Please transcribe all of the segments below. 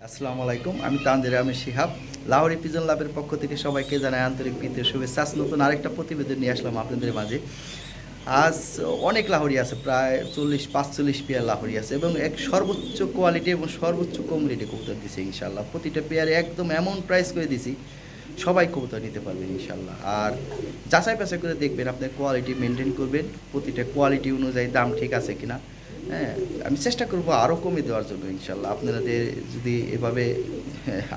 আসসালামু আলাইকুম, আমি তানজির আহমেদ শিহাব। লাহোরি পিজন লাভের পক্ষ থেকে সবাইকে জানাই আন্তরিক প্রীতির শুভেচ্ছা। আজ নতুন আরেকটা প্রতিবেদন নিয়ে আসলাম আপনাদের মাঝে। আজ অনেক লাহোরি আছে, প্রায় 40-45 পেয়ার লাহোরি আছে এবং এক সর্বোচ্চ কোয়ালিটি এবং সর্বোচ্চ কম রেটে কবুতর দিছে ইনশাল্লাহ। প্রতিটা পেয়ারে একদম এমন প্রাইস করে দিছি, সবাই কবুতর নিতে পারবেন ইনশাল্লাহ। আর যাচাই বাছাই করে দেখবেন, আপনার কোয়ালিটি মেনটেন করবেন, প্রতিটা কোয়ালিটি অনুযায়ী দাম ঠিক আছে কিনা। হ্যাঁ, আমি চেষ্টা করব আরও কমে দেওয়ার জন্য ইনশাল্লাহ। আপনাদের যদি এভাবে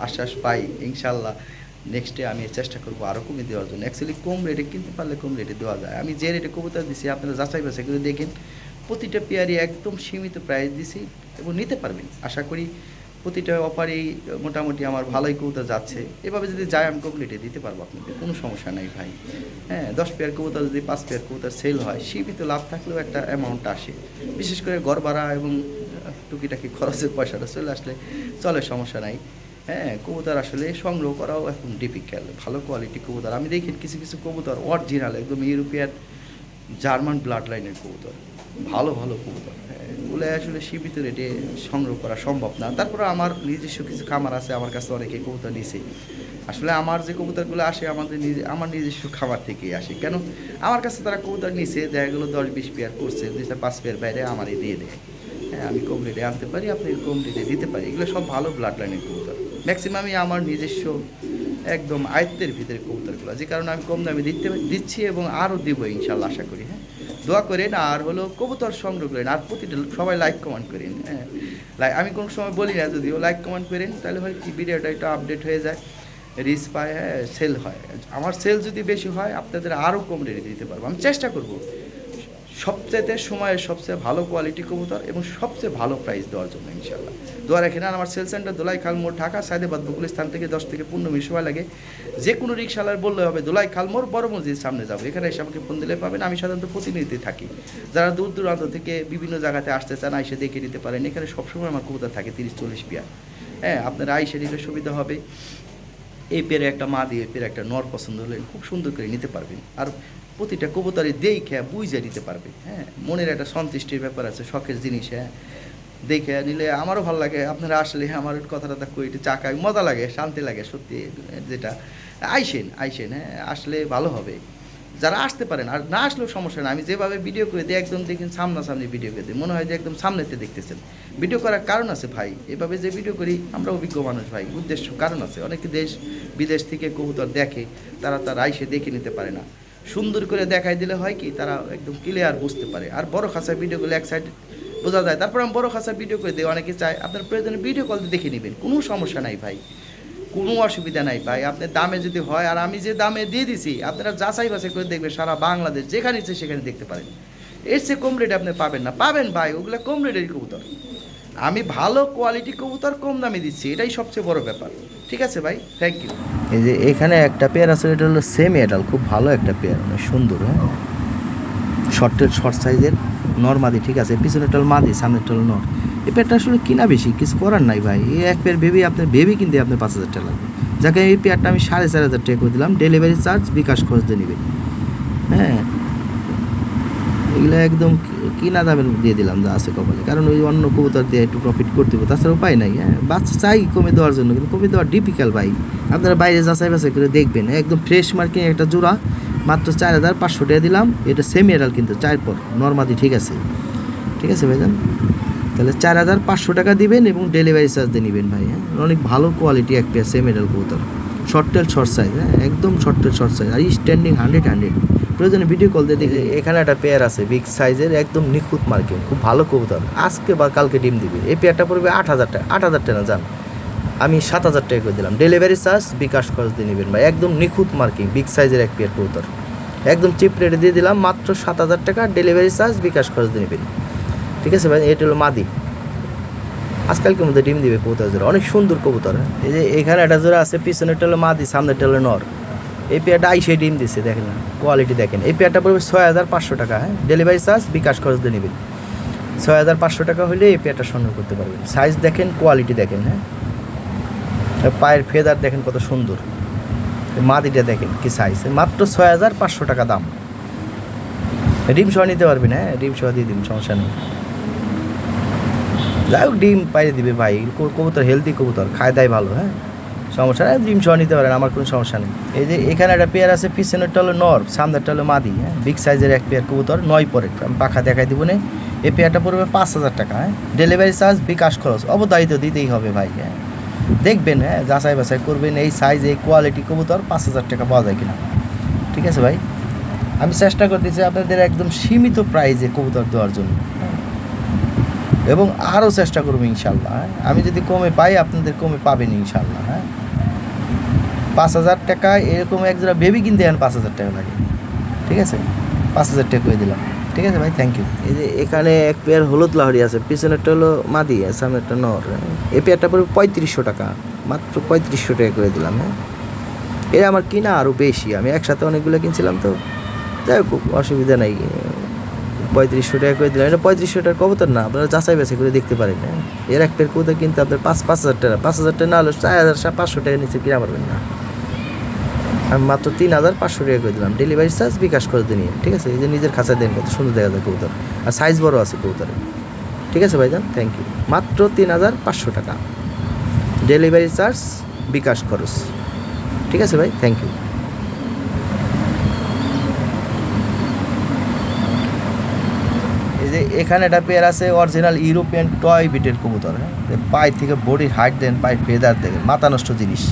আশ্বাস পাই ইনশাল্লাহ, নেক্সটে আমি চেষ্টা করবো আরও কমে দেওয়ার জন্য। অ্যাকচুয়ালি কম রেটে কিনতে পারলে কম রেটে দেওয়া যায়। আমি যে রেটে কবুতর দিছি আপনারা যাচাই বাছাই করে দেখেন, প্রতিটা পেয়ারই একদম সীমিত প্রাইস দিছি এবং নিতে পারবেন। আশা করি প্রতিটা অফারেই মোটামুটি আমার ভালোই কবুতর যাচ্ছে। এভাবে যদি যায় আমি কম রেটে দিতে পারবো আপনাদের, কোনো সমস্যা নাই ভাই। হ্যাঁ, 10 পেয়ার কবুতর যদি 5 পেয়ার কবুতর সেল হয়, সীমিত লাভ থাকলেও একটা অ্যামাউন্ট আসে। বিশেষ করে ঘর ভাড়া এবং টুকিটাকি খরচের পয়সাটা চলে আসলে চলে, সমস্যা নাই। হ্যাঁ, কবুতর আসলে সংগ্রহ করাও এখন ডিফিকাল্ট। ভালো কোয়ালিটি কবুতর আমি দেখি, কিছু কিছু কবুতর অরিজিনাল একদম ইউরোপিয়ান জার্মান ব্লাড লাইনের কবুতর, ভালো ভালো কবুতর। হ্যাঁ, এগুলো আসলে সীমিত রেটে সংগ্রহ করা সম্ভব না। তারপরে আমার নিজস্ব কিছু খামার আছে, আমার কাছে অনেকে কবুতর নিছে। আসলে আমার যে কবুতরগুলো আসে আমার নিজস্ব খামার থেকেই আসে। কেন, আমার কাছে তারা কবুতর নিছে, দেখা গেলো 10-20 পেয়ার করছে, 2-5 পেয়ার বাইরে আমারই দিয়ে দেয়। হ্যাঁ, আমি কম রেটে আনতে পারি, আপনি কম রেটে দিতে পারি। এগুলো সব ভালো ব্লাড লাইনের কবুতর। ম্যাক্সিমামই আমার নিজস্ব একদম আয়ত্তের ভিতরে কবুতরগুলো, যে কারণে আমি কম দামে দিচ্ছি এবং আরও দেবো ইনশাল্লাহ, আশা করি। হ্যাঁ, দোয়া করেন আর হলো কবুতর সংগ্রহ করেন, আর প্রতিটা সবাই লাইক কমেন্ট করেন। হ্যাঁ, আমি কোনো সময় বলি না, যদিও লাইক কমেন্ট করেন তাহলে হয় কি ভিডিওটা একটু আপডেট হয়ে যায়, রিচ পায়, হ্যাঁ, সেল হয়। আমার সেল যদি বেশি হয় আপনাদের আরও কম রেটে দিতে পারবো। আমি চেষ্টা করব সবচেয়ে সময়ের সবচেয়ে ভালো কোয়ালিটি কবুতর এবং সবচেয়ে ভালো প্রাইস দেওয়ার জন্য ইনশাল্লাহ। দোয়া রাখেন। আর আমার সেল সেন্টার দোলাই খালমোড়, ঢাকা সায়দাবাদ বকুলস্থান থেকে 10 থেকে 15 মিনিট সময় লাগে। যে কোনো রিক্সাওয়ালার বললে হবে দোলাই খালমোড় বড় মসজিদ সামনে যাবো, এখানে এসে আমাকে ফোন দিলে পাবেন। আমি সাধারণত প্রতিনিধি থাকি, যারা দূর দূরান্ত থেকে বিভিন্ন জায়গাতে আসতে চান এসে দেখে নিতে পারেন। এখানে সবসময় আমার কবুতর থাকে 30-40 পেয়ার। হ্যাঁ, আপনারা আইসে নিলে সুবিধা হবে। এই পেরে একটা মা দিয়ে পেরে একটা নর পছন্দ হলে খুব সুন্দর করে নিতে পারবেন। আর প্রতিটা কবুতরে দেখে বুঝে নিতে পারবে। হ্যাঁ, মনের একটা সন্তুষ্টির ব্যাপার আছে, শখের জিনিস। হ্যাঁ, দেখে নিলে আমারও ভালো লাগে। আপনারা আসলে আমার কথাটা কই একটু চা খাই, মজা লাগে, শান্তি লাগে সত্যি। যেটা আইসেন আইসেন, হ্যাঁ, আসলে ভালো হবে। যারা আসতে পারেন, আর না আসলেও সমস্যা না। আমি যেভাবে ভিডিও করে দিই একদম দেখেন সামনাসামনি ভিডিও করে দিই, মনে হয় যে একদম সামনেতে দেখতেছেন। ভিডিও করার কারণ আছে ভাই, এভাবে যে ভিডিও করি আমরা অভিজ্ঞ মানুষ ভাই, উদ্দেশ্য কারণ আছে। অনেকে দেশ বিদেশ থেকে কবুতর দেখে, তারা আইসে দেখে নিতে পারে না। সুন্দর করে দেখাই দিলে হয় কি, তারা একদম ক্লিয়ার বুঝতে পারে। আর বড় খাঁচার ভিডিওগুলো এক সাইড বোঝা যায়, তারপর আমি বড় খাঁচার ভিডিও করে দিই। অনেকে চায় আপনার প্রয়োজনে ভিডিও কল দিয়ে দেখে নেবেন, কোনো সমস্যা নাই ভাই, কোনো অসুবিধা নাই ভাই। আপনার দামে যদি হয়, আর আমি যে দামে দিয়ে দিছি আপনারা যাচাই বাছাই করে দেখবেন, সারা বাংলাদেশ যেখানে ইচ্ছে সেখানে দেখতে পারেন। এর চেয়ে কম রেটে আপনি পাবেন না, পাবেন ভাই ওগুলো কম রেটের কবুতর। আমি ভালো কোয়ালিটি কবুতর কম দামে দিচ্ছি, এটাই সবচেয়ে বড় ব্যাপার। ঠিক আছে ভাই, থ্যাংক ইউ। এই যে এখানে একটা পেয়ার আছে, এটা হলো সেমি অ্যাডাল, খুব ভালো একটা পেয়ার, অনেক সুন্দর। হ্যাঁ, শর্ট সাইজের নর মাদি, ঠিক আছে, পিছনের টাল মাদি, সামনের টাল নর। এই পেয়ারটা আসলে কিনা বেশি কিছু করার নাই ভাই। এই এক পেয়ার বেবি, আপনার বেবি কিনতে আপনার 5,000 টাকা লাগবে। যাকে এই পেয়ারটা আমি 4,500 টাকা করে দিলাম, ডেলিভারি চার্জ বিকাশ খরচ দিয়ে নেবেন। হ্যাঁ, এগুলো একদম কিনা দামে দিয়ে দিলাম যা আছে কপালে, কারণ ওই অন্য কবুতর দিয়ে একটু প্রফিট করতে হবে, তাছাড়া উপায় নাই। হ্যাঁ, বাচ্চা চাই কমে দেওয়ার জন্য, কিন্তু কমে দেওয়া ডিফিকাল্ট ভাই। আপনারা বাইরে যাচাই বাছাই করে দেখবেন, একদম ফ্রেশ মার্কিং একটা জোড়া মাত্র 4,500 টাকা দিলাম। এটা সেমি অ্যাডাল কিন্তু 4 পর নরমাদি, ঠিক আছে, ঠিক আছে ভাইজান। তাহলে 4,500 টাকা দিবেন এবং ডেলিভারি চার্জ দিয়ে নেবেন ভাই। হ্যাঁ, অনেক ভালো কোয়ালিটি এক পেয়ার সেমি অ্যাডাল কবুতর, শর্ট টেল শর্ট সাইজ। হ্যাঁ, একদম শর্ট টেল শর্ট সাইজ, আর স্ট্যান্ডিং 100 প্রয়োজনে ভিডিও কল দিয়ে দেখি। এখানে একটা পেয়ার আছে বিগ সাইজের, একদম নিখুঁত মার্কিং, খুব ভালো কবুতর, আজকে বা কালকে ডিম দিবে। এই পেয়ারটা পড়বে 8,000 টাকা, 8,000 টাকা যান, আমি 7,000 টাকা করে দিলাম, ডেলিভারি চার্জ বিকাশ খরচ দিয়ে নেবেন ভাই। একদম নিখুঁত মার্কিং বিগ সাইজের এক পেয়ার কবুতর, একদম চিপ রেটে দিয়ে দিলাম, মাত্র 7,000 টাকা, ডেলিভারি চার্জ বিকাশ খরচ দিয়ে নেবেন। ঠিক আছে ভাই, এটা হলো মাদি, আজকালকের মধ্যে ডিম দিবে কবুতর জোড়া, অনেক সুন্দর কবুতর। এই যে এখানে একটা জোড়া আছে, পিছনের টেলে মাদি, সামনের টেলে নর। এই পেয়ারটা আইসে ডিম দিচ্ছে, দেখেন না কোয়ালিটি দেখেন। এই পেয়ারটা পড়বে 6,500 টাকা। হ্যাঁ, ডেলিভারি চার্জ বিকাশ খরচ দিয়ে নেবেন। 6,500 টাকা হলে এই পেয়ারটা সংগ্রহ করতে পারবেন। সাইজ দেখেন, কোয়ালিটি দেখেন। হ্যাঁ, পায়ের ফেদার দেখেন কত সুন্দর, মাদিটা দেখেন কি সাইজ, মাত্র 6,500 টাকা দাম। ডিম সহ নিতে পারবেন। হ্যাঁ, ডিম সহ দিয়ে দিন, সমস্যা নেই। যাই হোক ডিম পাইরে দিবে ভাই, কবুতর হেলদি কবুতর, খায় দায় ভালো, হ্যাঁ সমস্যা নেই, ডিম সহ নিতে পারেন, আমার কোনো সমস্যা নেই। এই যে এখানে একটা পেয়ার আছে, পিছনেরটা হলো নর, সামনেরটা হলো মাদি, হ্যাঁ বিগ সাইজের এক পেয়ার কবুতর, 9 পরে, আমি পাখা দেখাই দিব না। এই পেয়ারটা পড়বে 5,000 টাকা, হ্যাঁ ডেলিভারি চার্জ বিকাশ খরচ অবদায়িত দিতেই হবে ভাই, হ্যাঁ দেখবেন, হ্যাঁ যাচাই বাছাই করবেন এই সাইজ এই কোয়ালিটি কবুতর 5,000 টাকা পাওয়া যায় কিনা, ঠিক আছে ভাই। আমি চেষ্টা করতেছি আপনাদের একদম সীমিত প্রাইজে কবুতর দেওয়ার জন্য, এবং আরও চেষ্টা করবো ইনশাল্লাহ, হ্যাঁ আমি যদি কমে পাই আপনাদের কমে পাবেন ইনশাল্লাহ, হ্যাঁ 5,000 টাকা এরকম এক জোড়া বেবি কিনতে এখন 5,000 টাকা লাগে, ঠিক আছে 5,000 টাকা করে দিলাম, ঠিক আছে ভাই, থ্যাংক ইউ। এই যে এখানে এক পেয়ার হলুদ লাহরি আছে, পিছনেরটা হলো মাদি আর সামনেরটা নর, এই পেয়ারটা পড়বে 3500 টাকা, মাত্র 3500 টাকা করে দিলাম, হ্যাঁ এটা আমার কিনা আরও বেশি, আমি একসাথে অনেকগুলো কিনছিলাম তো, যাই হোক অসুবিধা নাই, 3500 টাকা করে দিলাম। এটা 3500 টাকার কবুতর না, আপনারা যাচাই বাছাই করে দেখতে পারেন, হ্যাঁ এর এক পেয়ার কবুতর কিন্তু আপনার 5,000 টাকা, 5,000 টাকা না হলে 4,500 টাকার নিচে কিনা পারবেন না। আমি মাত্র 3,500 টাকা করে দিলাম, ডেলিভারি চার্জ বিকাশ করে নিয়ে, ঠিক আছে। এই যে নিজের খাঁচা দেন, কত সুন্দর দেখা যায় কবুতর, আর সাইজ বড় আছে কবুতরে, ঠিক আছে ভাইজান, থ্যাংক ইউ। মাত্র 3,500 টাকা, ডেলিভারি চার্জ বিকাশ খরচ, ঠিক আছে ভাই, থ্যাংক ইউ। এই যে এখানে একটা পেয়ার আছে অরিজিনাল ইউরোপিয়ান টয় বিটের কবুতর, হ্যাঁ পায়ে থেকে বডির হাইট দেন, পায়ে ফেদার দেখেন, মাথা নষ্ট জিনিস,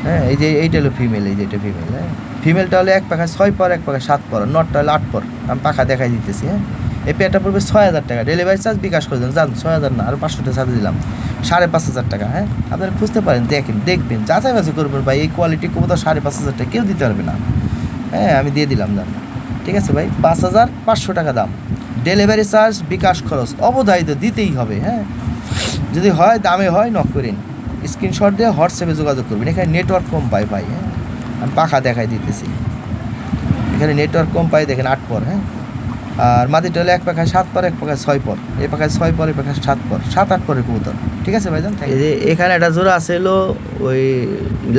হ্যাঁ এই যে এইটা হলো ফিমেল, এই যে এটা ফিমেল, হ্যাঁ ফিমেলটা হলে এক পাখায় 6 পর, এক পাখায় 7 পর, নটটা হলে 8 পর, আমি পাখা দেখাই দিতেছি, হ্যাঁ এই পেয়ারটা পড়বে 6,000 টাকা, ডেলিভারি চার্জ বিকাশ করে দেন, জান 6,000 না, আর 500 টাকা সাথে দিলাম, 5,500 টাকা, হ্যাঁ আপনারা খুঁজতে পারেন, দেখবেন যাচাই বাছাই করবেন ভাই, এই কোয়ালিটি কবুতর 5,500 টাকা কেউ দিতে পারবে না, হ্যাঁ আমি দিয়ে দিলাম দাম, ঠিক আছে ভাই, 5,500 টাকা দাম, ডেলিভারি চার্জ বিকাশ খরচ অবধারিত দিতেই হবে, হ্যাঁ যদি হয় দামে হয় নক করেন, স্ক্রিনশট দিয়ে হোয়াটসঅ্যাপে যোগাযোগ করবেন। এখানে নেটওয়ার্ক কম পাই ভাই, হ্যাঁ আমি পাখা দেখাই দিতেছি, এখানে নেটওয়ার্ক কম পাই, দেখেন 8 পর, হ্যাঁ আর মাদিটা হলে এক পাখায় 7 পর, এক পাখায় 6 পর, এই পাখায় 6 পর, এই পাখায় 7 পর, 7-8 পরের কবুতর, ঠিক আছে ভাইজান। এই যে এখানে একটা জোড়া আছে হলো ওই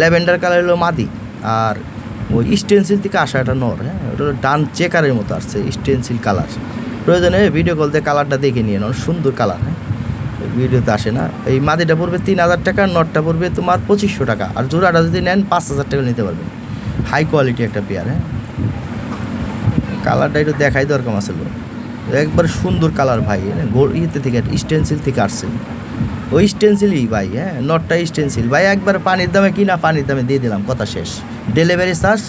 ল্যাভেন্ডার কালার হলো মাদি, আর ওই স্টেনসিল থেকে আসা একটা নর, হ্যাঁ ওটা হলো ডান চেকারের মতো আসছে স্টেনসিল কালার, প্রয়োজনে ভিডিও কল দিয়ে কালারটা দেখে নিয়ে অনেক সুন্দর কালার, হ্যাঁ ভিডিওতে আসে না। এই মাদিটা পড়বে 3,000 টাকা, নটটা পড়বে তোমার 2,500 টাকা, আর জোড়াটা যদি নেন 5,000 টাকা নিতে পারবেন, হাই কোয়ালিটি একটা পেয়ার, হ্যাঁ কালারটা একটু দেখাই দরকার আসলে, একবার সুন্দর কালার ভাই, হ্যাঁ ইয়েতে থেকে স্টেনসিল থেকে আসছে, ওই স্টেনসিলই ভাই, হ্যাঁ নটটা স্টেনসিল ভাই, একবার পানির দামে কিনা পানির দামে দিয়ে দিলাম, কথা শেষ। ডেলিভারি চার্জ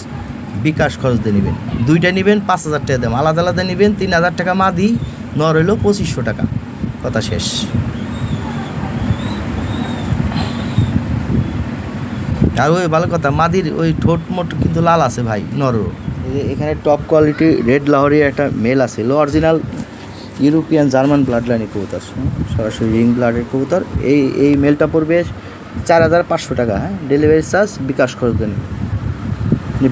বিকাশ খরচ দিয়ে নেবেন, দুইটা নেবেন 5,000 টাকা দাম, আলাদা আলাদা নেবেন 3,000 টাকা মাদি, নর হইলো 2,500 টাকা, কথা শেষ। আর ওই ভালো কথা, মাদির ওই ঠোঁট মোট কিন্তু লাল আছে ভাই, নরও। এখানে টপ কোয়ালিটি রেড লাহোরি একটা মেল আছে, অরিজিনাল ইউরোপিয়ান জার্মান ব্লাড লাইনের কবুতর, সরাসরি রিং ব্লাডের কবুতর, এই মেলটা পড়বে 4,500 টাকা, হ্যাঁ ডেলিভারি চার্জ বিকাশ করে দেন,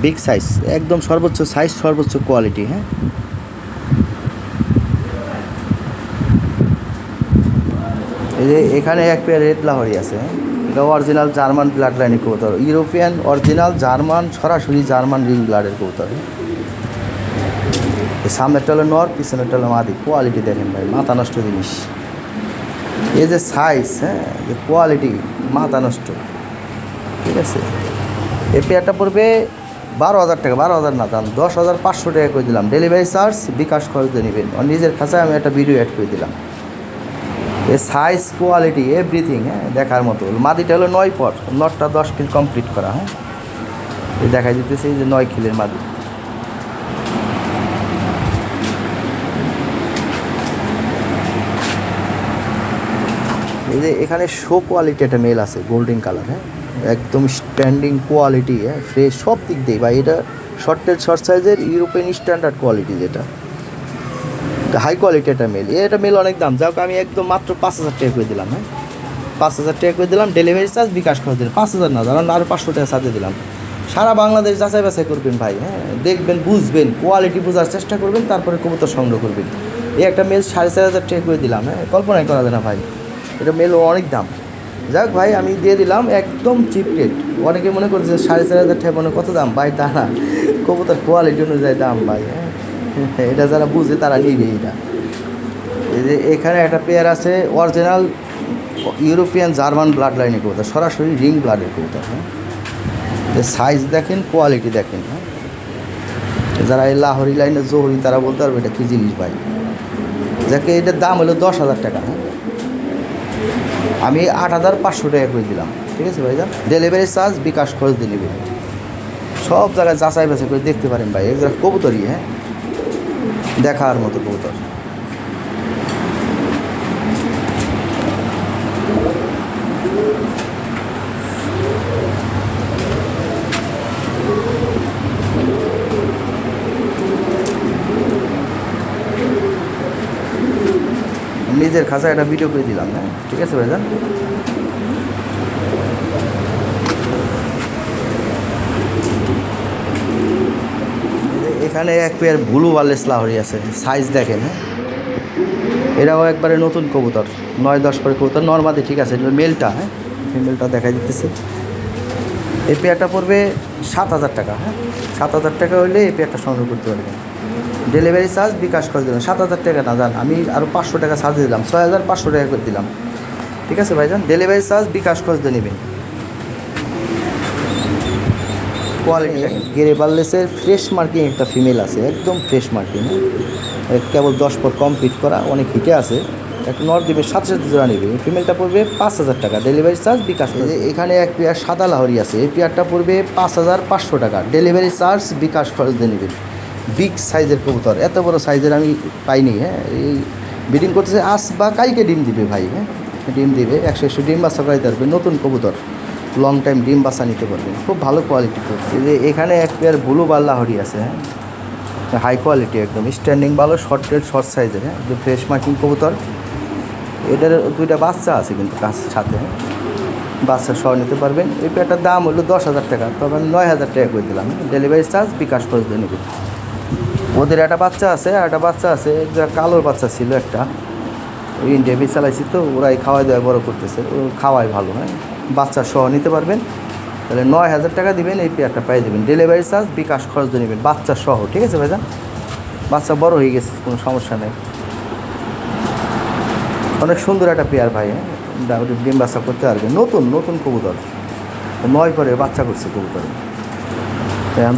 বিগ সাইজ একদম সর্বোচ্চ সাইজ, সর্বোচ্চ কোয়ালিটি, হ্যাঁ এই যে এখানে এক পেয়ার রেড লাহোরি আছে, এটা অরিজিনাল জার্মান ব্লাড লাইনের কবুতর, ইউরোপিয়ান অরিজিনাল জার্মান, সরাসরি জার্মান রিং ব্লাডের কবুতর, সামনেরটা হলো নর, পিছনেরটা হলো মাদি, কোয়ালিটি দেখেন ভাই, মাথা নষ্ট জিনিস, এই যে সাইজ, হ্যাঁ যে কোয়ালিটি মাথা নষ্ট, ঠিক আছে। এই পেয়ারটা পড়বে 12,000 টাকা, 12,000 না দাম 10,500 টাকা করে দিলাম, ডেলিভারি চার্জ বিকাশ খরচে নেবেন, আর নিজের খাঁচায় আমি একটা ভিডিও অ্যাড করে দিলাম, এ সাইজ কোয়ালিটি এভরিথিং, হ্যাঁ দেখার মতো। মাদিটা হলো 9 পর, নটটা 10 কিল কমপ্লিট করা, হ্যাঁ এই দেখাই দিতেছে, এই যে 9 কিলের মাদি, এই যে এখানে শো কোয়ালিটি একটা মেল আছে গোল্ডেন কালার, হ্যাঁ একদম স্ট্যান্ডিং কোয়ালিটি, হ্যাঁ ফ্রেশ সব দিক দিয়ে ভাই, এটা শর্ট সাইজের ইউরোপিয়ান স্ট্যান্ডার্ড কোয়ালিটি, যেটা হাই কোয়ালিটি একটা মেল, এটা মেল অনেক দাম, যাক আমি একদম মাত্র 5,000 টাকা করে দিলাম, হ্যাঁ 5,000 টাকা করে দিলাম, ডেলিভারি চার্জ বিকাশ করে দিলাম, 5,000 না জানান, আরও 500 টাকা সাথে দিলাম। সারা বাংলাদেশ যাচাই বাছাই করবেন ভাই, হ্যাঁ দেখবেন বুঝবেন, কোয়ালিটি বোঝার চেষ্টা করবেন, তারপরে কবুতর সংগ্রহ করবেন। এই একটা মেল 4,500 টাকা করে দিলাম, হ্যাঁ কল্পনাই করা যায় না ভাই, এটা মেল অনেক দাম, যাক ভাই আমি দিয়ে দিলাম একদম চিপ রেট। অনেকে মনে করছে 4,500 টাকা মনে কত দাম ভাই, তা না, কবুতর কোয়ালিটি অনুযায়ী দাম ভাই, হ্যাঁ এটা যারা বুঝে তারা নিবে, এটা এই যে এখানে একটা পেয়ার আছে অরিজিনাল ইউরোপিয়ান জার্মান ব্লাড লাইনের কবুতর, সরাসরি রিং ব্লাডের কবুতর। হ্যাঁ, সাইজ দেখেন, কোয়ালিটি দেখেন। হ্যাঁ, যারা এই লাহোরি লাইনের জহরি তারা বলতে পারবে এটা কী জিনিস ভাই। যাকে এটার দাম হলো 10,000 টাকা। হ্যাঁ, আমি 8,500 টাকা করে দিলাম। ঠিক আছে ভাইজান, ডেলিভারি চার্জ বিকাশ খরচ দিয়ে নেবে। সব জায়গায় যাচাই বাছাই করে দেখতে পারেন ভাই, এগুলো কবুতরই। হ্যাঁ, দেখার মতো কবুতর। নিজের খাঁচা একটা ভিডিও করে দিলাম। হ্যাঁ, ঠিক আছে ভাইজান। এখানে এক পেয়ার ব্লু ওয়ারলেস লাহোরি আছে, সাইজ দেখেন। হ্যাঁ, এটাও একবারে নতুন কবুতর, 9-10 পরে কবুতর নর্মালি। ঠিক আছে, এটা মেলটা। হ্যাঁ, ফিমেলটা দেখাই দিতেছে। এই পেয়ারটা পড়বে 7,000 টাকা। হ্যাঁ, 7,000 টাকা হলে এই পেয়ারটা সংগ্রহ করতে পারবেন। ডেলিভারি চার্জ বিকাশ করে দিলাম। 7,000 টাকা না যান, আমি আরও 500 টাকা চার্জ দিলাম, 6,500 টাকা করে দিলাম। ঠিক আছে ভাইজান, ডেলিভারি চার্জ বিকাশ করে দিয়ে নেবেন। কোয়ালিটি গেরে বার্লেসের ফ্রেশ মার্কিং একটা ফিমেল আছে, একদম ফ্রেশ মার্কিং। কেবল 10 পর কমপ্লিট করা, অনেক হিটে আছে। একটা নর দিবে, সাথে সাথে জোড়া নেবে। এই ফিমেলটা পড়বে 5,000 টাকা, ডেলিভারি চার্জ বিকাশ। এখানে এক পেয়ার সাদা লাহোরি আছে, এই পেয়ারটা পড়বে 5,500 টাকা, ডেলিভারি চার্জ বিকাশ খরচ দিয়ে নেবেন। বিগ সাইজের কবুতর, এত বড় সাইজের আমি পাইনি। হ্যাঁ, এই ব্রিডিং করতেছে আজ বা কালকে ডিম দিবে ভাই। হ্যাঁ, ডিম দিবে, 100 ডিম বাচ্চা করাইতে পারবে। নতুন কবুতর, লং টাইম ডিম বাচ্চা নিতে পারবেন, খুব ভালো কোয়ালিটি। এই যে এখানে এক পেয়ার ব্লু বার লাহোরি আছে। হ্যাঁ, হাই কোয়ালিটি, একদম স্ট্যান্ডিং ভালো, শর্ট রেড শর্ট সাইজের। হ্যাঁ, একদম ফ্রেশ মার্কিং কবুতর। এটার 2টা বাচ্চা আছে কিন্তু সাথে। হ্যাঁ, বাচ্চা সহ নিতে পারবেন। এই পেয়ারটার দাম হলো 10,000 টাকা, তবে আমি 9,000 টাকা করে দিলাম। ডেলিভারি চার্জ বিকাশ করে দিয়ে নেবেন। ওদের একটা বাচ্চা আছে, আর একটা বাচ্চা আছে, যা কালোর বাচ্চা ছিল একটা, ওই ইন্ডিয়া বীজ চালাইছি তো, ওরাই খাওয়াই দেওয়া বড়ো করতেছে, ও খাওয়াই ভালো। হ্যাঁ, বাচ্চা সহ নিতে পারবেন, তাহলে 9,000 টাকা দিবেন, এই পেয়ারটা পাই দেবেন। ডেলিভারি চার্জ বিকাশ খরচ দিয়ে নেবেন, বাচ্চা সহ। ঠিক আছে ভাইজান, বাচ্চা বড় হয়ে গেছে, কোনো সমস্যা নেই। অনেক সুন্দর একটা পেয়ার ভাই। হ্যাঁ, ডিম বাচ্চা করতে পারবেন। নতুন নতুন কবুতর, 9 পরে বাচ্চা করছে কবুতর।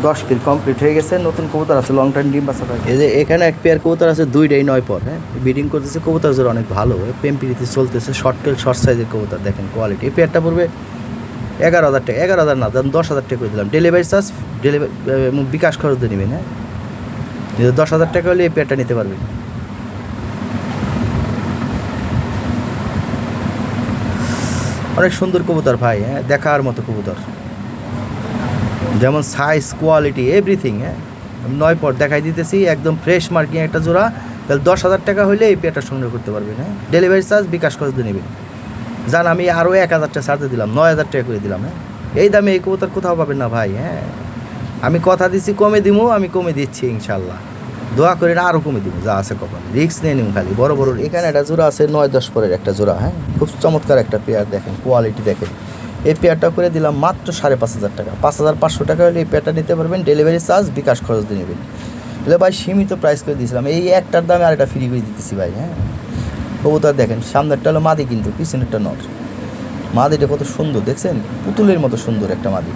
10 কিল কমপ্লিট হয়ে গেছে, নতুন কবুতর আছে, লং টাইম ডিম বাচ্চা। এই যে এখানে এক পেয়ার কবুতর আছে, 2টাই 9 পর। হ্যাঁ, ব্রিডিং করতেছে, কবুতর জোর অনেক ভালো, পেম্পিরিতে চলতেছে, শর্ট টেল শর্ট সাইজের কবুতর। দেখেন কোয়ালিটি। এই পেয়ারটা পড়বে 11,000 টাকা, 11,000 না, 10,000 টাকা করে দিলাম। ডেলিভারি চার্জ বিকাশ খরচ দিয়ে নেবেন। হ্যাঁ, 10,000 টাকা হলে এই পেয়ারটা নিতে পারবেন। অনেক সুন্দর কবুতর ভাই। হ্যাঁ, দেখার মতো কবুতর, যেমন সাইজ কোয়ালিটি এভরিথিং। হ্যাঁ, 9 পর দেখাই দিতেছি, একদম ফ্রেশ মার্কিং একটা জোড়া। তাহলে 10,000 টাকা হলে এই পেয়ারটা সংগ্রহ করতে পারবেন। হ্যাঁ, ডেলিভারি চার্জ বিকাশ খরচ দিয়ে নেবেন। জান, আমি আরও 1,000 টাকা ছাড়তে দিলাম, 9,000 টাকা করে দিলাম। হ্যাঁ, এই দামে এই কবুতর কোথাও পাবেন না ভাই। হ্যাঁ, আমি কথা দিচ্ছি কমে দিবো, আমি কমে দিচ্ছি ইনশাল্লাহ। দোয়া করে না, আরও কমে দিব, যা আছে কপালে, রিস্ক নিয়ে নিন খালি, বড় বড়। এখানে একটা জোড়া আছে 9-10 পরের একটা জোড়া। হ্যাঁ, খুব চমৎকার একটা পেয়ার, দেখেন কোয়ালিটি দেখেন। এই পেয়ারটা করে দিলাম মাত্র 5,500 টাকা, 5,500 টাকা হলে এই পেয়ারটা নিতে পারবেন। ডেলিভারি চার্জ বিকাশ খরচ দিয়ে নেবেন। তাহলে ভাই সীমিত প্রাইস করে দিয়েছিলাম, এই একটার দামে আরেকটা ফ্রি করে দিতেছি ভাই। হ্যাঁ, কবুতর দেখেন, সামনেরটা হলো মাদি, কিন্তু পিছনেরটা নট। মাদিটা কত সুন্দর দেখছেন, পুতুলের মতো সুন্দর একটা মাদি।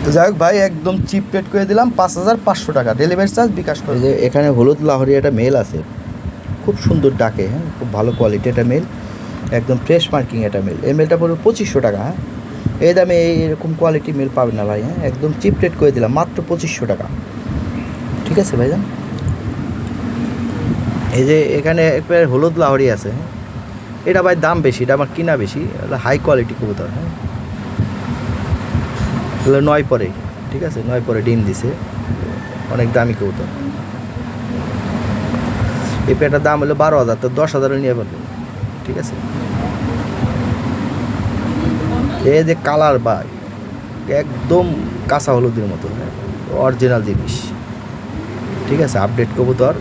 তো যাই হোক ভাই, একদম চিপ রেট করে দিলাম 5,500 টাকা, ডেলিভারি চার্জ বিকাশ করে। যে এখানে হলুদ লাহোরি একটা মেল আছে, খুব সুন্দর ডাকে। হ্যাঁ, খুব ভালো কোয়ালিটি একটা মেল, একদম ফ্রেশ মার্কিং একটা মেল। এই মেলটা পড়বে 2,500 টাকা। হ্যাঁ, এই দামে এরকম কোয়ালিটি মেল পাবেন না ভাই। হ্যাঁ, একদম চিপ রেট করে দিলাম মাত্র 2,500 টাকা। ঠিক আছে ভাইজান। এই যে এখানে একবার হলুদ লাহোরি আছে, এটা ভাই দাম বেশি, এটা আমার কিনা বেশি, হাই কোয়ালিটি কবুতর। হ্যাঁ, 9 পরে। ঠিক আছে, 9 পরে ডিম দিছে, অনেক দামি কবুতর। এই পেয়ারটার দাম হলো 12,000, তো 10,000 নিয়ে পারবেন। ঠিক আছে, এই যে কালার ভাই, একদম কাঁচা হলুদের মতো, অরিজিনাল জিনিস। ঠিক আছে, আপডেট কবুতর,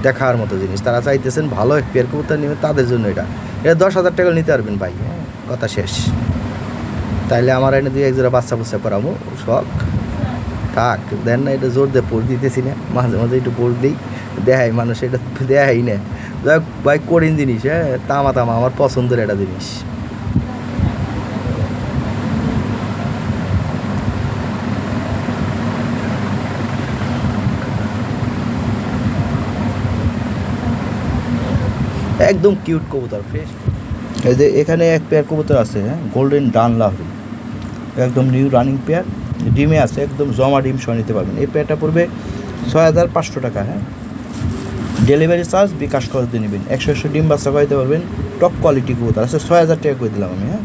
দেখার মতো জিনিস। তারা চাইতেছেন ভালো এক পেয়ার কবুতর নেবেন, তাদের জন্য এটা 10,000 টাকা নিতে পারবেন ভাই। হ্যাঁ, কথা শেষ। তাইলে আমার এনে 2-1 জোড়া বাচ্চা বুচ্চা করাবো, শখ থাক দেন না, এটা জোর দিয়ে পোষ দিতেছি না, মাঝে মাঝে একটু পোষ দিই, দেখাই মানুষ, এটা দেখাই না। যাই হোক ভাই, কঠিন জিনিস, হ্যাঁ, তামা তামা আমার পছন্দের একটা জিনিস। একদম কিউট কবুতর, ফ্রেশ। এই যে এখানে এক পেয়ার কবুতর আছে, হ্যাঁ, গোল্ডেন ডান লাহরি, একদম নিউ রানিং পেয়ার, ডিমে আছে, একদম জমা ডিম সহ নিতে পারবেন। এই পেয়ারটা পড়বে 6,500 টাকা, হ্যাঁ। ডেলিভারি চার্জ বিকাশ খরচ দিয়ে নেবেন। 100 ডিম বাচ্চা খাইতে পারবেন, টপ কোয়ালিটি কবুতর আছে। 6,000 টাকা করে দিলাম আমি, হ্যাঁ।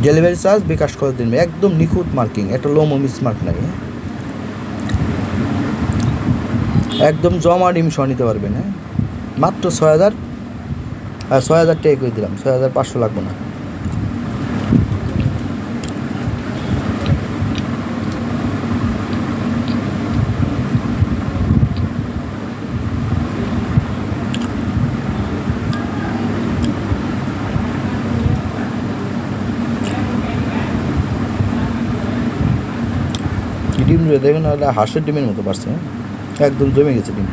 ডেলিভারি চার্জ বিকাশ খরচ দিয়ে নেবেন, একদম নিখুঁত মার্কিং, একটা লোমো মিস মার্ক নাই, হ্যাঁ। একদম জমা ডিম সহ নিতে পারবেন, হ্যাঁ। মাত্র 6,000 টাকা করে দিলাম, 6,500 লাগবে না। ডিম দেখুন, হাঁসের ডিমের মতো পারছে, হ্যাঁ, একদম জমে গেছে ডিম।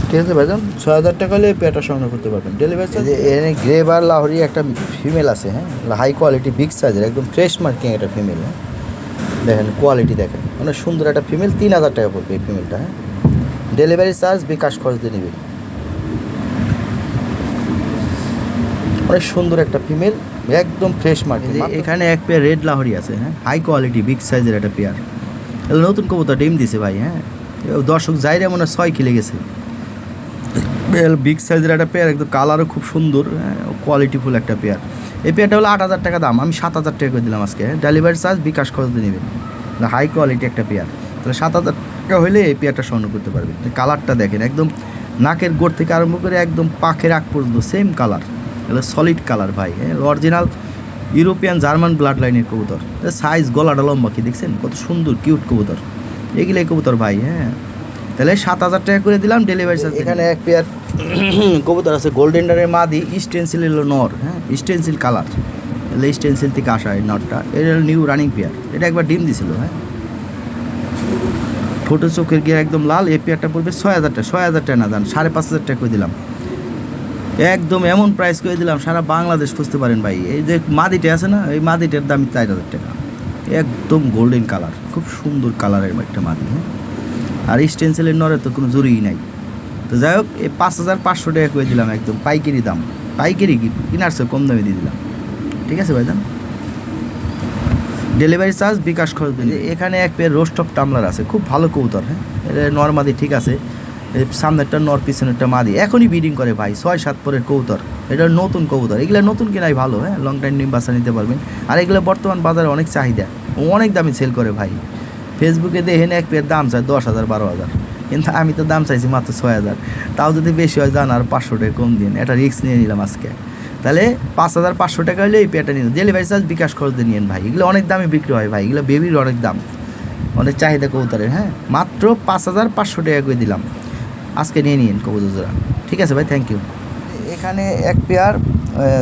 ঠিক আছে ভাইজান, 6,000 টাকা হলে পেয়ারটা সংগ্রহ করতে পারবেন। Delivery charge. এখানে গ্রেভার লাহোরি একটা ফিমেল আছে, হ্যাঁ, হাই কোয়ালিটি বিগ সাইজের, একদম ফ্রেশ মার্কিং একটা ফিমেল, হ্যাঁ। দেখেন কোয়ালিটি দেখেন, অনেক সুন্দর একটা ফিমেল। 3,000 টাকা পড়বে এই ফিমেলটা, হ্যাঁ। ডেলিভারি চার্জ বিকাশ খরচ দিয়ে নেবেন। অনেক সুন্দর একটা ফিমেল, একদম ফ্রেশ মার্কিং। এখানে এক পেয়ার রেড লাহোরি আছে, হ্যাঁ, হাই কোয়ালিটি বিগ সাইজের একটা পেয়ার। নতুন কবুতর ডিম দিছে ভাই, হ্যাঁ। দর্শক যাইরে মনে হয় 6 কিলে গেছে। বিগ সাইজের একটা পেয়ার, একদম কালারও খুব সুন্দর, হ্যাঁ, কোয়ালিটিফুল একটা পেয়ার। এই পেয়ারটা হলো 8,000 টাকা দাম, আমি 7,000 টাকা করে দিলাম আজকে, হ্যাঁ। ডেলিভারি চার্জ বিকাশ খরচ দিয়ে নেবেন। হাই কোয়ালিটি একটা পেয়ার, তাহলে 7,000 টাকা হলে এই পেয়ারটা সংগ্রহ করতে পারবেন। কালারটা দেখেন, একদম নাকের গোড় থেকে আরম্ভ করে একদম পাখের আগ পর্যন্ত সেম কালার, এগুলো সলিড কালার ভাই, হ্যাঁ। অরিজিনাল ইউরোপিয়ান জার্মান ব্লাড লাইনের কবুতর। সাইজ, গলাটা লম্বা, কি দেখছেন কত সুন্দর কিউট কবুতর, এগুলোই কবুতর ভাই, হ্যাঁ। তাহলে 7,000 টাকা করে দিলাম ডেলিভারি চার্জ। এখানে এক পেয়ার কবুতর আছে, গোল্ডেন ডানের মাদি, স্টেনসিল এলো নর, হ্যাঁ, স্টেনসিল কালার, তাহলে স্টেনসিল থেকে আসা এই নরটা। এটা নিউ রানিং পেয়ার, এটা একবার ডিম দিছিল, হ্যাঁ। ছোটো চোখের গিয়ে একদম লাল। এই পেয়ারটা পড়বে 6,000 টাকা, 6,000 টাকা না দান, 5,500 টাকা করে দিলাম, একদম এমন প্রাইস করে দিলাম সারা বাংলাদেশ খুঁজতে পারেন ভাই। এই যে মাদিটা আছে না, এই মাদিটার দাম 4,000 টাকা, একদম গোল্ডেন কালার, খুব সুন্দর কালারের একটা মাদি, হ্যাঁ। আর স্টেনসিলের নরের তো কোনো জরুরি নাই। তো যাই হোক, এই 5,500 টাকা করে দিলাম, একদম পাইকারি দাম, পাইকারি কিনার চেয়ে কম দামে দিয়ে দিলাম। ঠিক আছে ভাইজান, ডেলিভারি চার্জ বিকাশ খরচ দিন। এখানে এক পেয়ার রোস্ট অফ টামলার আছে, খুব ভালো কবুতর, হ্যাঁ। এটা নর্মাদি, ঠিক আছে, সামনেরটা নর, পিছনেরটা মাদি, এখনই ব্রিডিং করে ভাই, 6-7 পরের কবুতর। এটা নতুন কবুতর, এগুলো নতুন কেনাই ভালো, হ্যাঁ, লং টাইম ডিম বাচ্চা নিতে পারবেন। আর এগুলো বর্তমান বাজারে অনেক চাহিদা, অনেক দামে সেল করে ভাই। ফেসবুকে দেখেন এক পেয়ার দাম চায় 10,000 12,000, কিন্তু আমি তো দাম চাইছি মাত্র 6,000, তাও যদি বেশি হয় জান আর 500 টাকা কম দিন, এটা রিস্ক নিয়ে নিলাম আজকে। তাহলে 5,500 টাকা হলে এই পেয়ারটা নিন, ডেলিভারি চার্জ বিকাশ খরচ দিয়ে নিন ভাই। এগুলো অনেক দামে বিক্রি হয় ভাই, এগুলো বেবির অনেক দাম, অনেক চাহিদা কবুতরের, হ্যাঁ। মাত্র 5,500 টাকা করে দিলাম, আজকে নিয়ে নিন কবুতর জোড়া। ঠিক আছে ভাই, থ্যাংক ইউ। এখানে এক পেয়ার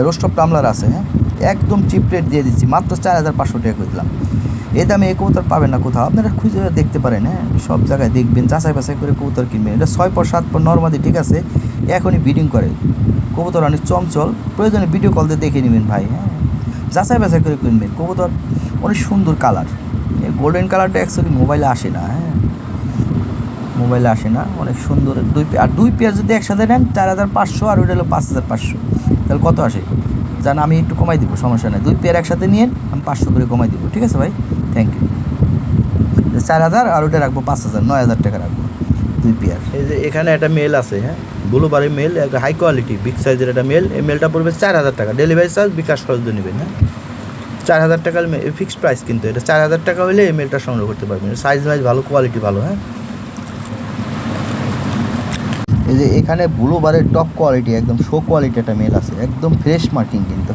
রোস্ট অফ টামলার আছে, হ্যাঁ, একদম চিপ রেট দিয়ে দিচ্ছি, মাত্র 4,500 টাকা করে দিলাম। এই দামে এই কবুতর পাবেন না কোথাও, আপনারা খুঁজে দেখতে পারেন, হ্যাঁ, সব জায়গায় দেখবেন, যাচাই বাছাই করে কবুতর কিনবেন। এটা 6 পর 7 পর নর্মাদি, ঠিক আছে, এখনই ব্রিডিং করে কবুতর, অনেক চঞ্চল, প্রয়োজনে ভিডিও কল দিয়ে দেখে নেবেন ভাই, হ্যাঁ। যাচাই বাছাই করে কিনবেন কবুতর, অনেক সুন্দর কালার। এই গোল্ডেন কালারটা অ্যাকচুয়ালি মোবাইলে আসে না, হ্যাঁ, মোবাইলে আসে না, অনেক সুন্দর। দুই পেয়ার যদি একসাথে নেন 4,500, আর ওইটা হলো 5,500, তাহলে কত আসে জান? আমি একটু কমাই দিব, সমস্যা নেই। 2 পেয়ার একসাথে নিয়ে আমি 500 করে কমাই দিব। ঠিক আছে ভাই, থ্যাংক ইউ। 4,000, আর ওইটা রাখবো 5,000, 9,000 টাকা রাখবো 2 পেয়ার। এই যে এখানে একটা মেল আছে, হ্যাঁ, ব্লুবারি মেল, একটা হাই কোয়ালিটি বিগ সাইজের একটা মেল। এই মেলটা পড়বে 4,000 টাকা, ডেলিভারি চার্জ বিকাশ খরচ দিয়ে নেবেন, হ্যাঁ। 4,000 টাকার ফিক্সড প্রাইস, কিন্তু এটা 4,000 টাকা হলে এই মেলটা সংগ্রহ করতে পারবেন। সাইজ ওয়াইজ ভালো, কোয়ালিটি ভালো, হ্যাঁ। এই যে এখানে ব্লুবারের টপ কোয়ালিটি, একদম শো কোয়ালিটি একটা মেল আছে, একদম ফ্রেশ মার্কিং, কিন্তু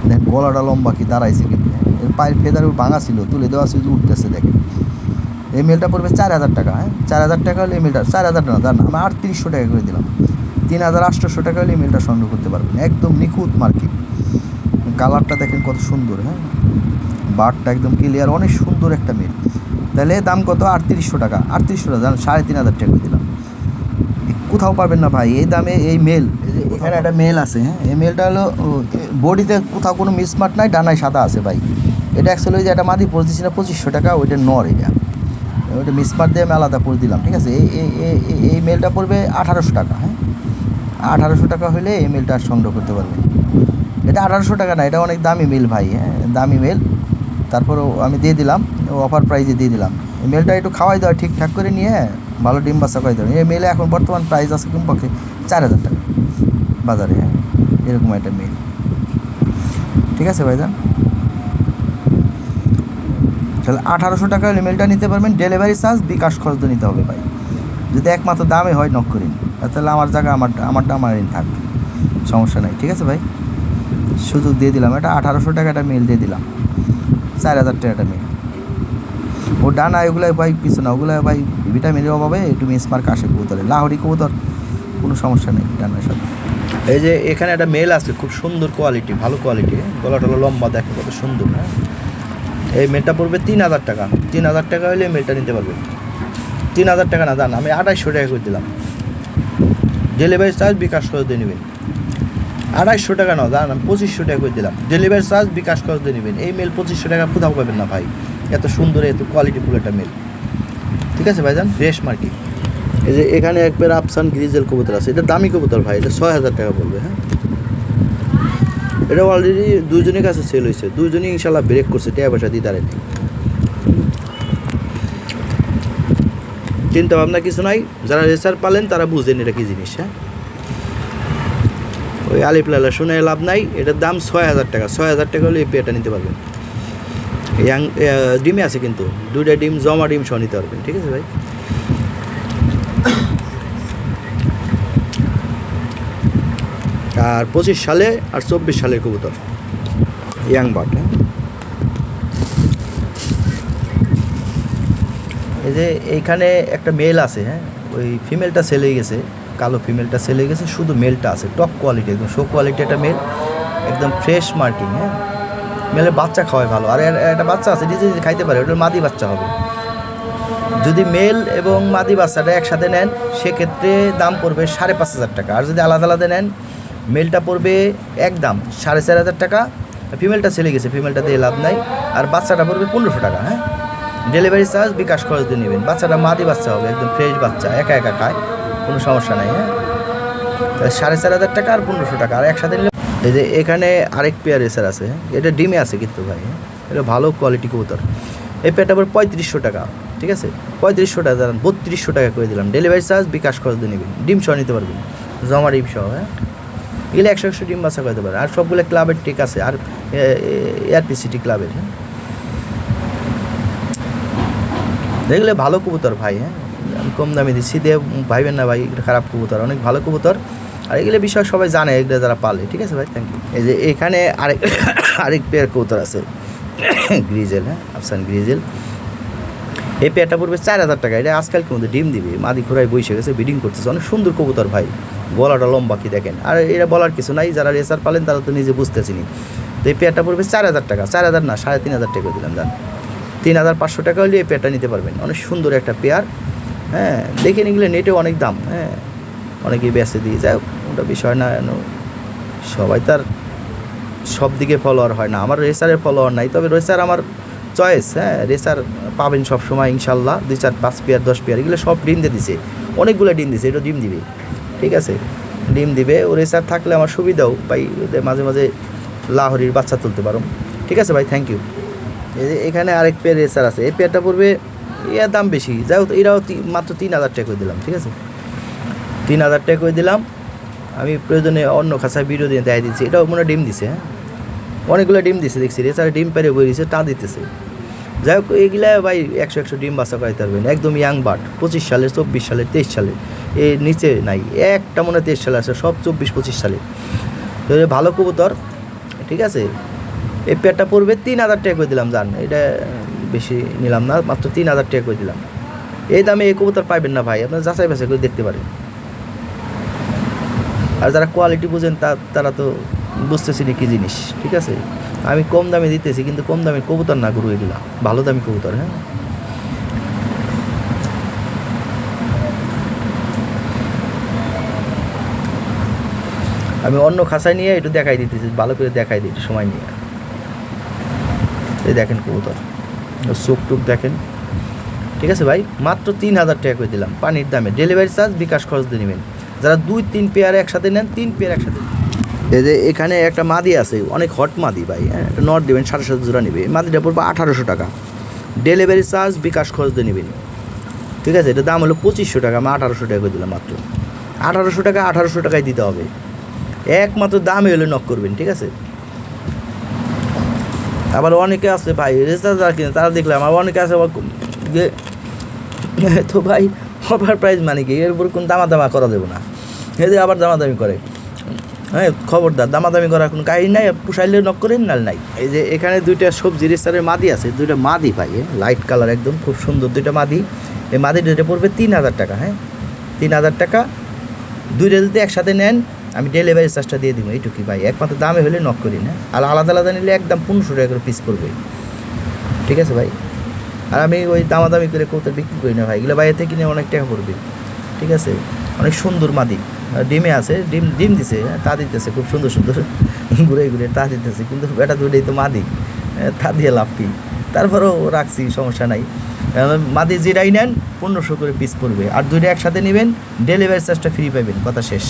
দেখেন গলাটা লম্বা কি দাঁড়াইছে, কিন্তু এর পায়ের ফেদার ভাঙা ছিল, তুলে দেওয়া ছিল, উঠতেছে, দেখেন। এই মেলটা পড়বে 4,000 টাকা, হ্যাঁ। 4,000 টাকা হলে এই মেলটা, 4,000 না জান, আমি 3,800 টাকা করে দিলাম। 3,800 টাকা হলে এই মেলটা সংগ্রহ করতে পারবেন, একদম নিখুঁত মার্কিং, কালারটা দেখেন কত সুন্দর, হ্যাঁ বারটা একদম ক্লিয়ার, অনেক সুন্দর একটা মেল। তাহলে দাম কত? 3800 টাকা। 3800 টাকা, জান 3500 টাকা করে দিলাম। কোথাও পাবেন না ভাই এই দামে এই মেল। এখানে একটা মেল আছে, হ্যাঁ এই মেলটা হলো বডিতে কোথাও কোনো মিসমার্ট নাই, ডানায় সাদা আছে ভাই। এটা অ্যাকচুয়ালি যে একটা মাদি পড়তেছি না 2500 টাকা, ওইটা নর, এটা ওইটা মিসমার্ট দিয়ে আমি আলাদা করে দিলাম, ঠিক আছে। এই মেলটা পড়বে 1800 টাকা, হ্যাঁ 1800 টাকা হলে এই মেলটা সংগ্রহ করতে পারবেন। এটা 1800 টাকা না, এটা অনেক দামি মেল ভাই, হ্যাঁ দামি মেল। তারপরেও আমি দিয়ে দিলাম, অফার প্রাইজে দিয়ে দিলাম। এই মেলটা একটু খাওয়াই দেওয়া ঠিকঠাক করে নিয়ে ভালো ডিম বাচ্চা খাওয়াই দেওয়া। এই মেলে এখন বর্তমান প্রাইস আছে কমপক্ষে 4000 টাকা বাজারে, হ্যাঁ এরকম একটা মেল, ঠিক আছে ভাইজান। তাহলে 1800 টাকা হলে মেলটা নিতে পারবেন। ডেলিভারি চার্জ বিকাশ খরচ নিতে হবে ভাই। যদি একমাত্র দামে হয় নক করিন, তাহলে আমার জায়গা আমারটা আমারই থাক, সমস্যা নাই, ঠিক আছে ভাই। সুযোগ দিয়ে দিলাম, এটা 1800 টাকা একটা মেল দিয়ে দিলাম, 4000 টাকা একটা মেল। ও ডানা এগুলো ভাই কিছু না, ওগুলো ভাই ভিটামিনের অভাবে একটু মিসমার্ক আসে কবুতরে। লাহোরি কবুতর কোনো সমস্যা নেই ডানার সাথে। এই যে এখানে একটা মেল আছে, খুব সুন্দর কোয়ালিটি, ভালো কোয়ালিটি, গলা টলা লম্বা, দেখে কত সুন্দর, হ্যাঁ এই মেলটা পড়বে 3000 টাকা। 3000 টাকা হলে মেলটা নিতে পারবে। 3000 টাকা না, জান আমি 2800 টাকা করে দিলাম। ডেলিভারি চার্জ বিকাশ করে দিয়ে নেবেন। 2800 টাকা না, জান আমি 2500 টাকা করে দিলাম। ডেলিভারি চার্জ বিকাশ করে দিয়ে নেবেন। এই মেল 2500 টাকা কোথাও পাবেন না ভাই, এত সুন্দর এত কোয়ালিটিফুল একটা মেল, ঠিক আছে ভাইজান। Fresh market. এই যে এখানে একবার আফসান গ্রিজেল কবুতর আছে, এটা দামি কবুতর ভাই, এটা 6000 টাকা পড়বে, হ্যাঁ এটা অলরেডি দুজনের কাছে সেল হয়েছে, দুজনই ইনশাল্লাহ ব্রেক করছে, টাকা পয়সা দিয়ে দাঁড়ায়। চিন্তা ভাবনা কিছু নাই, যারা রেসার পালেন তারা বুঝেন এটা কী জিনিস, হ্যাঁ ওই আলিফ লালা শুনে লাভ নাই। এটার দাম 6000 টাকা। 6000 টাকা হলে এই পেয়ারটা নিতে পারবেন। ইয়াং ডিমে আছে কিন্তু, দুইটা ডিম জমা ডিম সহ নিতে পারবেন, ঠিক আছে ভাই। আর 25 সালে আর 24 সালের কবুতর ইয়াং বার্ড, হ্যাঁ এই যে এইখানে একটা মেল আছে, হ্যাঁ ওই ফিমেলটা সেল হয়ে গেছে, কালো ফিমেলটা সেল হয়ে গেছে, শুধু মেলটা আছে, টপ কোয়ালিটি, একদম শো কোয়ালিটি একটা মেল, একদম ফ্রেশ মার্কিং, হ্যাঁ মেলের বাচ্চা খাওয়ায় ভালো। আর একটা বাচ্চা আছে নিজে নিজে খাইতে পারে, ওটা মাদি বাচ্চা হবে। যদি মেল এবং মাদি বাচ্চাটা একসাথে নেন সেক্ষেত্রে দাম পড়বে 5500 টাকা। আর যদি আলাদা আলাদা নেন মেলটা পড়বে একদম 4500 টাকা। ফিমেলটা ছেলে গেছে, ফিমেলটা দিয়ে লাভ নাই। আর বাচ্চাটা পড়বে 1500 টাকা, হ্যাঁ ডেলিভারি চার্জ বিকাশ খরচ দিয়ে নেবেন। বাচ্চাটা মাদি বাচ্চা হবে, একদম ফ্রেশ বাচ্চা, একা একা খায়, কোনো সমস্যা নাই, হ্যাঁ 4500 টাকা আর 1500 টাকা। আর একসাথে নিলে এই যে এখানে আরেক পেয়ার রেসার আছে, এটা ডিমে আছে কিন্তু ভাই, এটা ভালো কোয়ালিটি কবুতর। এই পেয়ারটা পড়বে 3500 টাকা, ঠিক আছে 3500 টাকা, দাঁড়ান 3200 টাকা করে দিলাম। ডেলিভারি চার্জ বিকাশ খরচ দিয়ে নেবেন, ডিম সহ নিতে পারবেন, জমা ডিম সহ, হ্যাঁ এগুলো 100 ডিম বাচ্চা করতে পারে। আর সবগুলো ক্লাবের ঠিক আছে, আর এআরপিসিটি ক্লাবের, হ্যাঁ দেখলে ভালো কবুতর ভাই, হ্যাঁ আমি কম দামে দিচ্ছি দিয়ে ভাইবেন না ভাই, এটা খারাপ কবুতর, অনেক ভালো কবুতর। আর এগুলো বিষয় সবাই জানে, এগুলো যারা পালে, ঠিক আছে ভাই, থ্যাংক ইউ। এই যে এখানে আরেক পেয়ার কবুতর আছে গ্রিজেল, হ্যাঁ আফসান গ্রিজেল। এই পেয়ারটা পড়বে 4000 টাকা। এটা আজকালকে মধ্যে ডিম দিবে, মাদি ঘোড়ায় বসে গেছে, ব্রিডিং করতেছে, অনেক সুন্দর কবুতর ভাই, গলাটা লম্বা কি দেখেন। আর এরা বলার কিছু নাই, যারা রেসার পালেন তারা তো নিজে বুঝতেছিনি। তো এই পেয়ারটা পড়বে 4000 টাকা। 4000 না, 3500 টাকা দিলাম, জান 3500 টাকা হলে এই পেয়ারটা নিতে পারবেন। অনেক সুন্দর একটা পেয়ার, হ্যাঁ দেখে নিগলে নেটে অনেক দাম, হ্যাঁ অনেকেই বেচে দিয়ে যায়, ওটা বিষয় না। সবাই তার সব দিকে ফলোয়ার হয় না, আমার রেসারের ফলোয়ার নাই, তবে রেসার আমার চয়েস, হ্যাঁ রেসার পাবেন সব সময় ইনশাল্লাহ। 2 4 5 পেয়ার 10 পেয়ার এগুলো সব ডিম দিয়ে দিছে, অনেকগুলো ডিম দিছে, এটা ডিম দিবে, ঠিক আছে ডিম দিবে। ও রেসার থাকলে আমার সুবিধাও ভাই, মাঝে মাঝে লাহোরির বাচ্চা তুলতে পারো, ঠিক আছে ভাই, থ্যাংক ইউ। এখানে আরেক পেয়ার রেসার আছে, এই পেয়ারটা পড়বে, এর দাম বেশি, যাই হোক এরাও মাত্র 3000 টাকা করে দিলাম, ঠিক আছে 3000 টাকা করে দিলাম। আমি প্রয়োজনে অন্য খাঁচায় ভিডিও দিয়ে দেখাই দিচ্ছি, এটাও মনে ডিম দিছে, হ্যাঁ অনেকগুলো ডিম দিছে দেখছি, রেসার ডিম পেরে বই দিচ্ছে, টা দিতেছে। যাই হোক এইগুলা ভাই 100 ডিম বাচ্চা করাইতে পারবেন, একদম ইয়াং বার্ড, 25 সালের 24 সালের 23 সালের, এর নিচে নাই একটা, মনে 23 সালে আছে, সব 24-25 সালে। তো ভালো কবুতর, ঠিক আছে। এই পেয়ারটা পড়বে 3000 টাকা করে দিলাম, জান এটা বেশি নিলাম না, মাত্র 3000 টাকা করে দিলাম। এই দামে এই কবুতর পাইবেন না ভাই, আপনার যাচাই বাছাই করে দেখতে পারেন। আর যারা কোয়ালিটি বুঝেন তারা তো বুঝতেছি না কী জিনিস, ঠিক আছে। আমি কম দামে দিতেছি, কিন্তু কম দামের কবুতর না গুরু, এগুলা ভালো দামি কবুতর। হ্যাঁ, আমি অন্য খাঁচায় নিয়ে একটু দেখাই দিতেছি, ভালো করে দেখাই দিই একটু সময় নিয়ে। এই দেখেন কবুতর, চোখ টুক দেখেন, ঠিক আছে ভাই। মাত্র 3,000 টাকা করে দিলাম পানির দামে। ডেলিভারি চার্জ বিকাশ খরচ দিয়ে নেবেন। যারা 2-3 পেয়ার একসাথে নেন, 3 পেয়ার একসাথে। এই যে এখানে একটা মাদি আছে, অনেক হট মাদি ভাই। হ্যাঁ, নট দেবেন, 750 জোড়া নেবে। মাদিটা পড়বে 1800 টাকা। ডেলিভারি চার্জ বিকাশ খরচ দিয়ে নেবেন, ঠিক আছে। এটা দাম হলো 2500 টাকা, আমি 1800 টাকা করে দিলাম মাত্র। 1800 টাকা, 1800 টাকায় দিতে হবে। একমাত্র দামে হলে নক করবেন, ঠিক আছে। আবার অনেকে আছে ভাই রেসার যারা কিনে, তারা দেখলাম আবার অনেকে আছে আবার যে তো ভাই অফার প্রাইস মানে কি, এর উপর কোনো দামাদামা করা দেবো না। এই যে আবার দামাদামি করে, হ্যাঁ খবরদার, দামাদামি করার কোনো কাহিনী নাই। পুষাইলে নক করেন, নাল নাই। এই যে এখানে 2টা সবজি রেসারের মাদি আছে, 2টা মাদি ভাই, লাইট কালার একদম খুব সুন্দর 2টা মাদি। এই মাদি দুটো পড়বে 3,000 টাকা। হ্যাঁ, 3,000 টাকা। 2টা যদি একসাথে নেন, আমি ডেলিভারি চার্জটা দিয়ে দিব, এইটুকুই ভাই। একমাত্র দামে হলে নক করি না, আর আলাদা আলাদা নিলে একদম 1500 টাকা করে পিস পড়বে, ঠিক আছে ভাই। আর আমি ওই দামাদামি করে কবুতর বিক্রি করি না ভাই, এগুলো বাইরে থেকে কিনে অনেক টাকা পড়বে, ঠিক আছে। অনেক সুন্দর মাদি, ডিমে আছে, ডিম দিছে, তা দিতেছে খুব সুন্দর সুন্দর ঘুরে ঘুরে তা দিতেছে, কিন্তু এটা দুটোই তো মাদি, তা দিয়ে লাভ কি। তারপরেও রাখছি, সমস্যা নাই। মাদি যেটাই নেন 1500 করে পিস পড়বে, আর 2টা একসাথে নেবেন, ডেলিভারি চার্জটা ফ্রি পাবেন, কথা শেষ,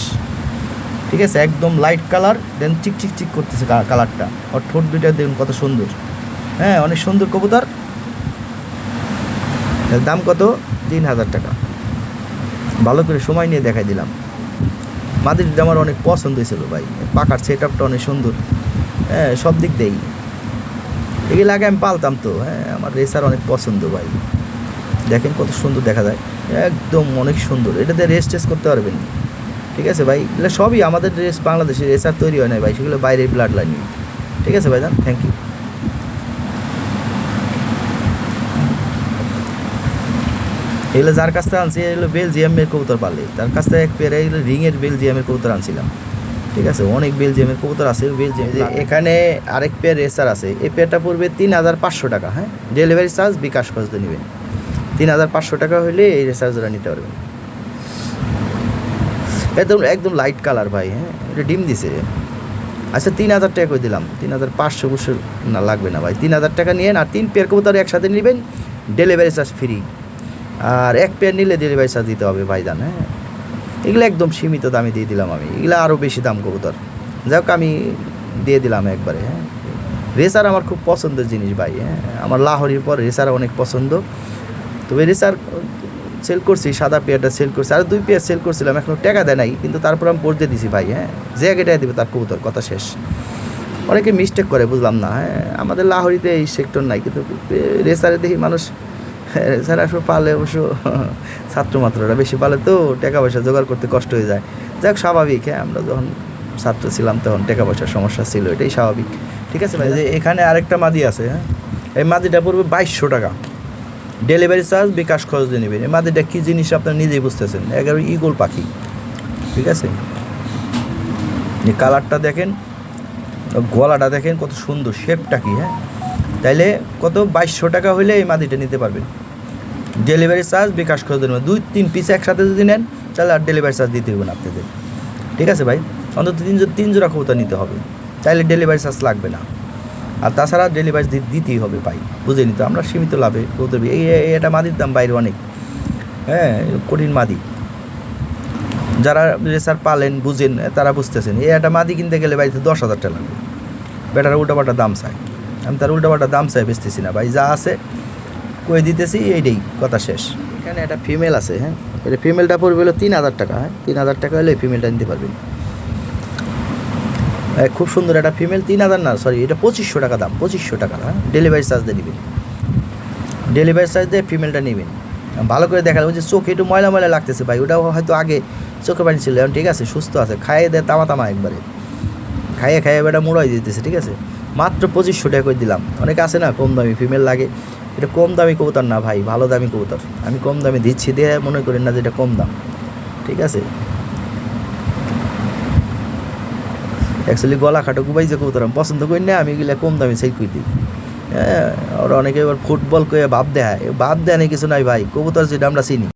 ঠিক আছে। একদম লাইট কালার, দেন চিক চিক চিক করতেছে কালারটা, আর ঠোঁট 2টা দেখুন কত সুন্দর। হ্যাঁ, অনেক সুন্দর কবুতর। দাম কত? 3,000 টাকা। ভালো করে সময় নিয়ে দেখাই দিলাম। মাদিটা আমার অনেক পছন্দ হয়েছিল ভাই, পাকার সেট আপটা অনেক সুন্দর। হ্যাঁ, সব দিক দিয়েই এগুলো আগে আমি পালতাম তো। হ্যাঁ, আমার রেসার অনেক পছন্দ ভাই, দেখেন কত সুন্দর দেখা যায়, একদম অনেক সুন্দর। এটাতে রেস টেস করতে পারবেন, ঠিক আছে ভাই। এগুলো সবই আমাদের রেস, বাংলাদেশের রেসার তৈরি হয় না ভাই, সেগুলো বাইরের ব্লাড লাইন, ঠিক আছে ভাই। Thank you. এগুলো যার কাছ থেকে আনছি, এগুলো বেলজিয়ামের কবুতর পালে, তার কাছ থেকে এক পেয়ার এগুলো রিংয়ের বেলজিয়ামের কবুতর আনছিলাম, ঠিক আছে। অনেক বেলজিয়ামের কবুতর আছে বেলজিয়াম। এখানে আরেক পেয়ার রেসার আছে, এই পেয়ারটা পড়বে 3,500 টাকা। হ্যাঁ, ডেলিভারি চার্জ বিকাশ খরচ দিয়ে নেবেন। 3,500 টাকা হলে এই রেসার্জরা নিতে পারবেন। একদম একদম লাইট কালার ভাই। হ্যাঁ, এটা ডিম দিছে। আচ্ছা, 3,000 টাকা করে দিলাম। 3,500 না লাগবে না ভাই, 3,000 টাকা নিয়ে, আর 3 পেয়ার কবুতর একসাথে নেবেন, ডেলিভারি চার্জ ফ্রি। আর 1 পেয়ার নিলে ডেলিভারি চার্জ দিতে হবে ভাইজান। হ্যাঁ, এগুলো একদম সীমিত দামে দিয়ে দিলাম আমি, এগুলো আরও বেশি দাম কবুতর, যাই হোক আমি দিয়ে দিলাম একবারে। হ্যাঁ, রেসার আমার খুব পছন্দের জিনিস ভাই। হ্যাঁ, আমার লাহোরির পর রেসার অনেক পছন্দ। তবে রেসার সেল করছি, সাদা পেয়ারটা সেল করছি, আর 2 পেয়ার সেল করছিলাম, এখনও টাকা দেয় নাই, কিন্তু তারপর আমি পড়তে দিছি ভাই। হ্যাঁ, যে আগে টাকা দেবে তার কবুতর, কথা শেষ। অনেকে মিস্টেক করে, বুঝলাম না। হ্যাঁ, আমাদের লাহোরিতে এই সেক্টর নাই, কিন্তু রেসারে দেখি মানুষ, রেসার আসলে পালে অবশ্য ছাত্র মাত্ররা বেশি পালে, তো টাকা পয়সা জোগাড় করতে কষ্ট হয়ে যায়। যাক, স্বাভাবিক। হ্যাঁ, আমরা যখন ছাত্র ছিলাম তখন টাকা পয়সার সমস্যা ছিল, এটাই স্বাভাবিক, ঠিক আছে ভাই। যে এখানে আরেকটা মাদি আছে। হ্যাঁ, এই মাদিটা পড়বে 2200 টাকা। ডেলিভারি চার্জ বিকাশ খরচ দিয়ে নেবেন। এই মাদিটা কী জিনিস আপনারা নিজেই বুঝতেছেন, 11 ইগল পাখি, ঠিক আছে। এই কালারটা দেখেন, গলাটা দেখেন কত সুন্দর, শেপটা কি। হ্যাঁ, তাইলে কত? 2200 টাকা হলে এই মাদিটা নিতে পারবেন। ডেলিভারি চার্জ বিকাশ খরচ দিয়ে নেবেন। 2-3 পিস একসাথে যদি নেন, তাহলে আর ডেলিভারি চার্জ দিতে হবে না আপনাদের, ঠিক আছে ভাই। অন্তত 3 জোড়া কবুতর নিতে হবে, তাইলে ডেলিভারি চার্জ লাগবে না। আর তাছাড়া ডেলিভারি দিতেই হবে ভাই, বুঝে নিতে। আমরা সীমিত লাভে কবুতর, এটা মাদির দাম বাইরে অনেক। হ্যাঁ, কঠিন মাদি, যারা রেসার পালেন বুঝেন, তারা বুঝতেছেন। একটা মাদি কিনতে গেলে বাড়িতে 10,000 টাকা লাগবে, বেটার উল্টাপাল্টা দাম চাই। আমি তার উল্টাপাল্টা দাম চাই বেচতেছি না ভাই, যা আছে কই দিতেছি, এইটাই, কথা শেষ। এখানে একটা ফিমেল আছে। হ্যাঁ, এটা ফিমেলটা পড়বে হলো 3,000 টাকা। হ্যাঁ, 3,000 টাকা হলে এই ফিমেলটা নিতে পারবেন। খুব সুন্দর একটা ফিমেল, 3,000 না, সরি, এটা 2500 টাকা দাম, 2500 টাকা। হ্যাঁ, ডেলিভারি চার্জ দিয়ে নেবেন, ডেলিভারি চার্জ দিয়ে ফিমেলটা নেবেন। ভালো করে দেখালে, ওই যে চোখে একটু ময়লা ময়লা লাগতেছে ভাই, ওটাও হয়তো আগে চোখে পানি ছিল, এখন ঠিক আছে, সুস্থ আছে, খাইয়ে দেয় তামা একবারে, খাইয়ে বেটা মুড়াই দিতেছে, ঠিক আছে। মাত্র 2500 টাকা করে দিলাম। অনেকে আছে না কম দামি ফিমেল লাগে, এটা কম দামি কবুতর না ভাই, ভালো দামি কবুতর। আমি কম দামে দিচ্ছি, দিয়ে মনে করেন না যে এটা কম দাম, ঠিক আছে। অ্যাকচুয়ালি গলা খাটো কুবাই যে কবুতর আমি পছন্দ করি না, আমি এগুলো কম দামে সেই কই দিই। হ্যাঁ, ওরা অনেকে এবার ফুটবল করে ভাব দেয়, ভাব দেয় না কিছু নাই ভাই, কবুতর যেটা আমরা চিনি।